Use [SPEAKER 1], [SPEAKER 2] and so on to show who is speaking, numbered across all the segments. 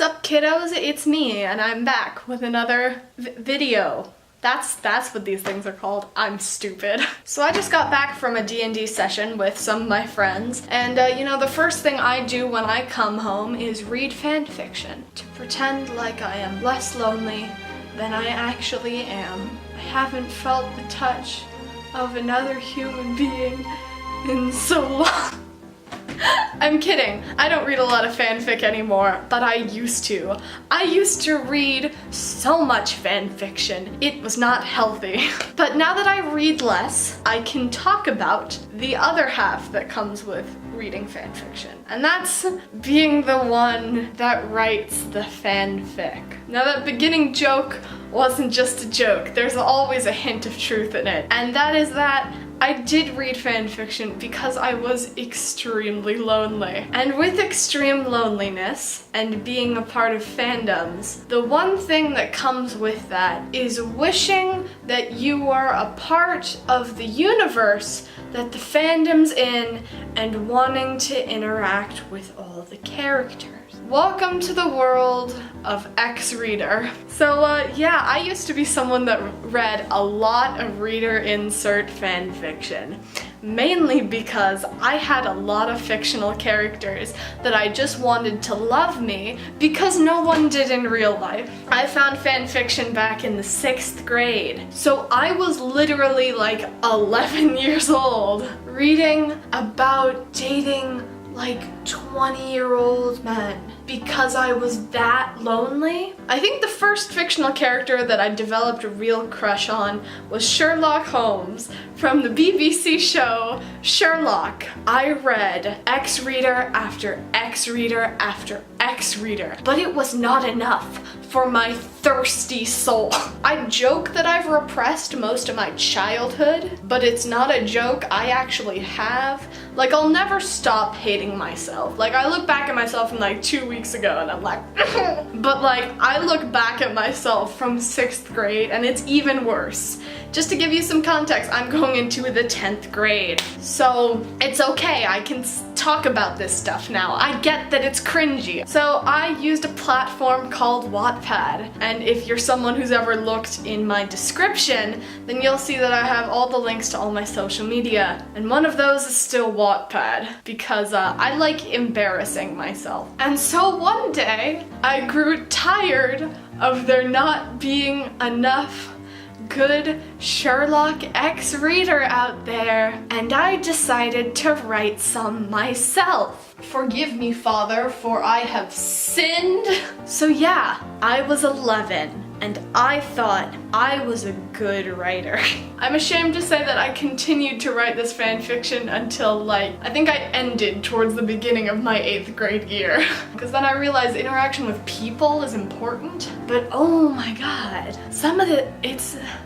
[SPEAKER 1] Sup kiddos, it's me, and I'm back with another video. That's what these things are called. I'm stupid. So I just got back from a D&D session with some of my friends, and you know, the first thing I do when I come home is read fanfiction to pretend like I am less lonely than I actually am. I haven't felt the touch of another human being in so long. I'm kidding. I don't read a lot of fanfic anymore, but I used to. I used to read so much fanfiction. It was not healthy. But now that I read less, I can talk about the other half that comes with reading fanfiction. And that's being the one that writes the fanfic. Now that beginning joke wasn't just a joke. There's always a hint of truth in it. And that is that I did read fanfiction because I was extremely lonely. And with extreme loneliness and being a part of fandoms, the one thing that comes with that is wishing that you were a part of the universe that the fandom's in and wanting to interact with all the characters. Welcome to the world of X-Reader. So yeah, I used to be someone that read a lot of reader insert fanfiction. Mainly because I had a lot of fictional characters that I just wanted to love me because no one did in real life. I found fanfiction back in the 6th grade. So I was literally like 11 years old reading about dating like 20-year-old men because I was that lonely. I think the first fictional character that I developed a real crush on was Sherlock Holmes from the BBC show Sherlock. I read X-Reader after X-Reader after X-Reader, but it was not enough for my thirsty soul. I joke that I've repressed most of my childhood, but it's not a joke I actually have. Like, I'll never stop hating myself. Like, I look back at myself from like 2 weeks ago and I'm like, but like, I look back at myself from 6th grade and it's even worse. Just to give you some context, I'm going into the 10th grade. So it's okay, I can talk about this stuff now. I get that it's cringy. So I used a platform called Wattpad, and if you're someone who's ever looked in my description, then you'll see that I have all the links to all my social media, and one of those is still Wattpad, because I like embarrassing myself. And so one day, I grew tired of there not being enough good Sherlock X-Reader out there, and I decided to write some myself. Forgive me, Father, for I have sinned. So yeah, I was 11, and I thought I was a good writer. I'm ashamed to say that I continued to write this fanfiction until like, I think I ended towards the beginning of my 8th grade year. Because then I realized interaction with people is important, but oh my god, some of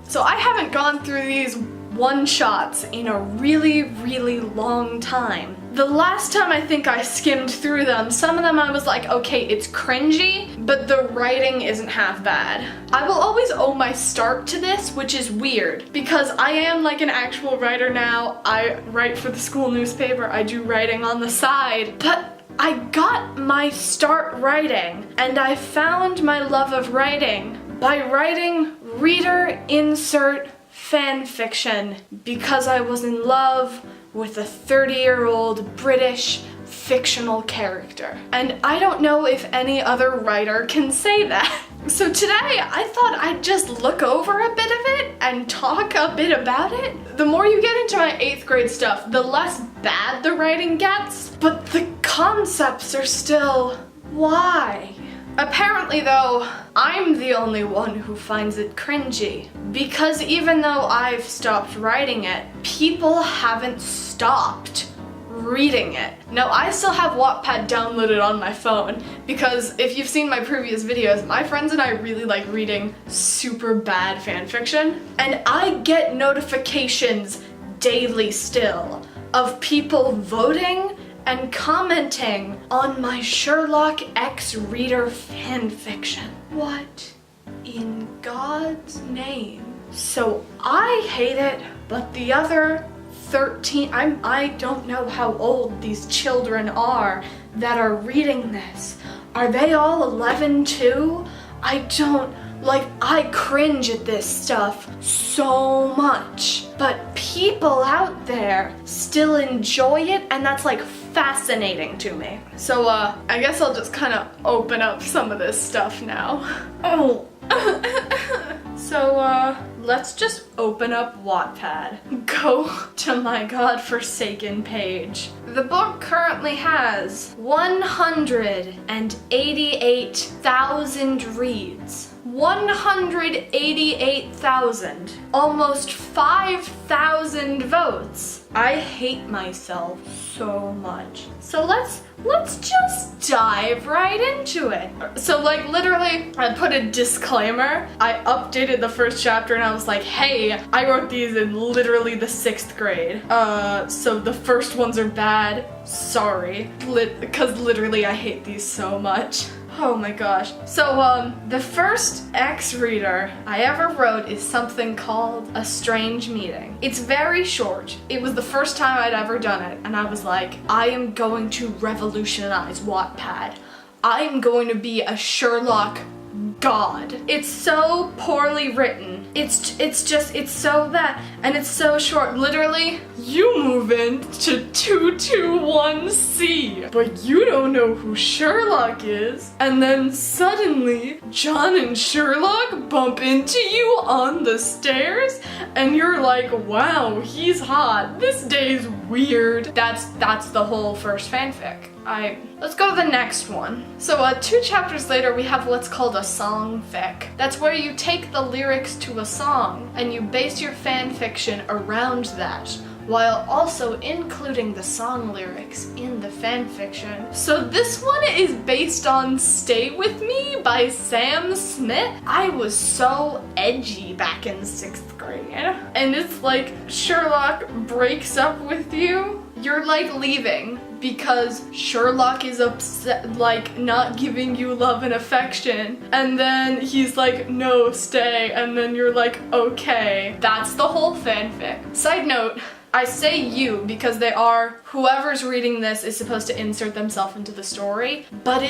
[SPEAKER 1] so I haven't gone through these one-shots in a really long time. The last time I think I skimmed through them, some of them I was like, okay, it's cringy, but the writing isn't half bad. I will always owe my start to this, which is weird, because I am like an actual writer now. I write for the school newspaper, I do writing on the side, but I got my start writing, and I found my love of writing by writing reader insert fanfiction because I was in love with a 30-year-old British fictional character. And I don't know if any other writer can say that. So today I thought I'd just look over a bit of it and talk a bit about it. The more you get into my 8th grade stuff, the less bad the writing gets, but the concepts are still, why? Apparently though, I'm the only one who finds it cringy. Because even though I've stopped writing it, people haven't stopped reading it. Now, I still have Wattpad downloaded on my phone because if you've seen my previous videos, my friends and I really like reading super bad fanfiction. And I get notifications daily still of people voting and commenting on my Sherlock X-Reader fanfiction. What in God's name? So I hate it, but the other 13, I don't know how old these children are that are reading this, Are they all 11 too? I cringe at this stuff so much, but people out there still enjoy it, and that's like fascinating to me. So I guess I'll just kind of open up some of this stuff now. Oh. So let's just open up Wattpad. Go to my godforsaken page. The book currently has 188,000 reads. 188,000. Almost 5,000 votes. I hate myself so much. So let's just dive right into it. So like literally, I put a disclaimer. I updated the first chapter and I was like, hey, I wrote these in literally the 6th grade. So the first ones are bad. Sorry. Because literally I hate these so much. Oh my gosh. So, the first X-reader I ever wrote is something called A Strange Meeting. It's very short. It was the first time I'd ever done it, and I was like, I am going to revolutionize Wattpad. I am going to be a Sherlock god. It's so poorly written. It's so bad, and it's so short. Literally, you move into 221C, but you don't know who Sherlock is, and then suddenly, John and Sherlock bump into you on the stairs, and you're like, wow, he's hot. This day's weird. That's the whole first fanfic. Let's go to the next one. So 2 chapters later, we have what's called a song fic. That's where you take the lyrics to a song and you base your fan fiction around that, while also including the song lyrics in the fan fiction. So this one is based on Stay With Me by Sam Smith. I was so edgy back in 6th grade. And it's like Sherlock breaks up with you. You're like leaving because Sherlock is upset, like not giving you love and affection, and then he's like, no, stay, and then you're like, okay. That's the whole fanfic. Side note, I say you because whoever's reading this is supposed to insert themselves into the story, but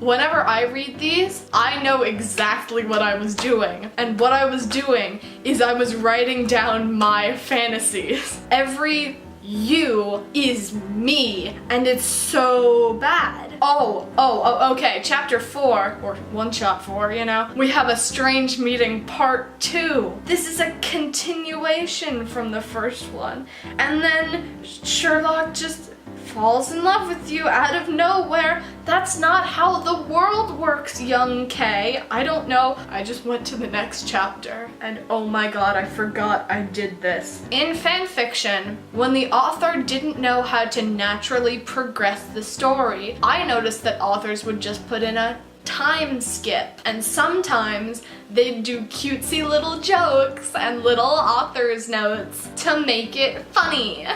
[SPEAKER 1] whenever I read these, I know exactly what I was doing. And what I was doing is I was writing down my fantasies. Every you is me, and it's so bad. Okay, chapter 4, or one shot 4, you know, we have A Strange Meeting Part 2. This is a continuation from the first one, and then Sherlock just falls in love with you out of nowhere. That's not how the world works, young Kay. I don't know. I just went to the next chapter, and oh my god, I forgot I did this. In fanfiction, when the author didn't know how to naturally progress the story, I noticed that authors would just put in a time skip, and sometimes they'd do cutesy little jokes and little author's notes to make it funny.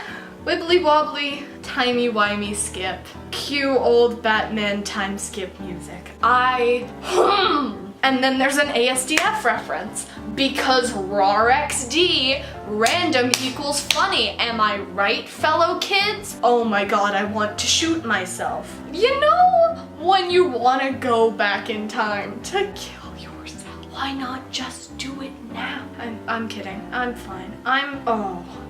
[SPEAKER 1] Wibbly wobbly, timey-wimey skip. Cue old Batman time skip music. And then there's an ASDF reference, because RARXD, random equals funny. Am I right, fellow kids? Oh my god, I want to shoot myself. You know when you want to go back in time to kill yourself? Why not just do it now? I'm kidding. I'm fine.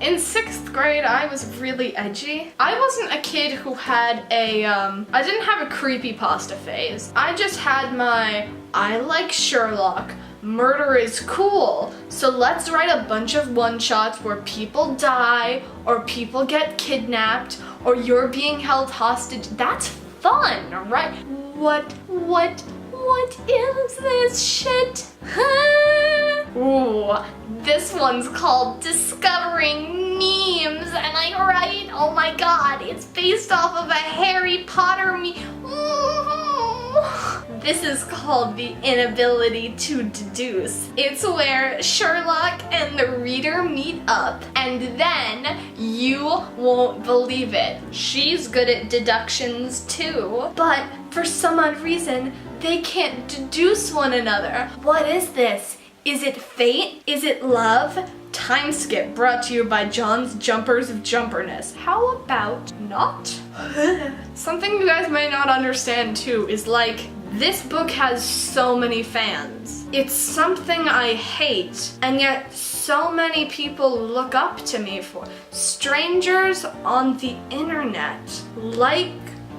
[SPEAKER 1] In 6th grade, I was really edgy. I wasn't a kid who had I didn't have a creepypasta phase. I just had my, I like Sherlock, murder is cool, so let's write a bunch of one-shots where people die, or people get kidnapped, or you're being held hostage. That's fun, right? What is this shit? Ooh, this one's called Discovering Memes, and I write, oh my god, it's based off of a Harry Potter meme. This is called The Inability to Deduce. It's where Sherlock and the reader meet up, and then you won't believe it. She's good at deductions too, but for some odd reason, they can't deduce one another. What is this? Is it fate? Is it love? Time skip brought to you by John's Jumpers of Jumperness. How about not? Something you guys may not understand too is like This book has so many fans. It's something I hate, and yet so many people look up to me for. Strangers on the internet like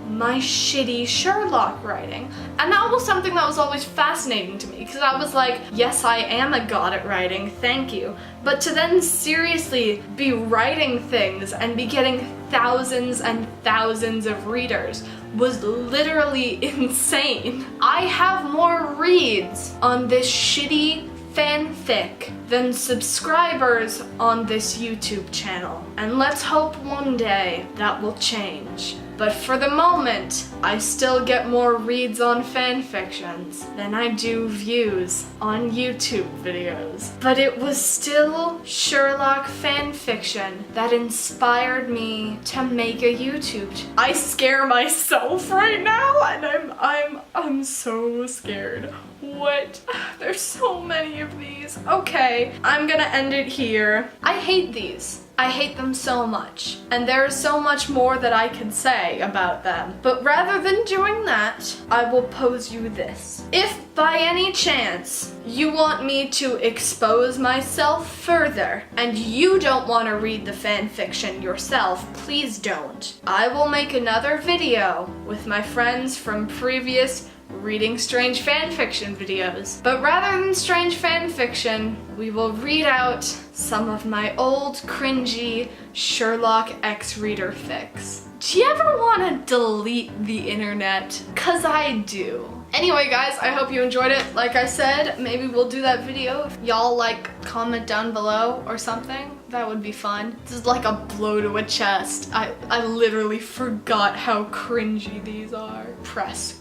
[SPEAKER 1] my shitty Sherlock writing. And that was something that was always fascinating to me, because I was like, yes, I am a god at writing, thank you. But to then seriously be writing things and be getting thousands and thousands of readers was literally insane. I have more reads on this shitty fanfic than subscribers on this YouTube channel. And let's hope one day that will change. But for the moment, I still get more reads on fanfictions than I do views on YouTube videos. But it was still Sherlock fanfiction that inspired me to make a YouTube channel. I scare myself right now, and I'm so scared. What? There's so many of these. Okay, I'm gonna end it here. I hate these. I hate them so much, and there is so much more that I can say about them. But rather than doing that, I will pose you this. If by any chance you want me to expose myself further, and you don't want to read the fanfiction yourself, please don't. I will make another video with my friends from previous reading strange fanfiction videos. But rather than strange fanfiction, we will read out some of my old cringy Sherlock X-Reader fics. Do you ever want to delete the internet? 'Cause I do. Anyway guys, I hope you enjoyed it. Like I said, maybe we'll do that video. If y'all like, comment down below or something. That would be fun. This is like a blow to a chest. I literally forgot how cringy these are.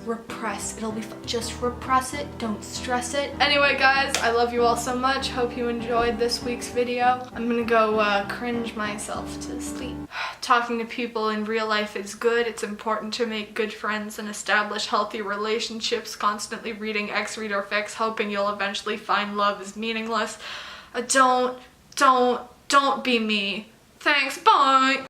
[SPEAKER 1] Repress, it'll be fun. Just repress it, don't stress it. Anyway guys, I love you all so much. Hope you enjoyed this week's video. I'm gonna go cringe myself to sleep. Talking to people in real life is good. It's important to make good friends and establish healthy relationships. Constantly reading X-Reader fics, hoping you'll eventually find love is meaningless. Don't be me. Thanks, bye!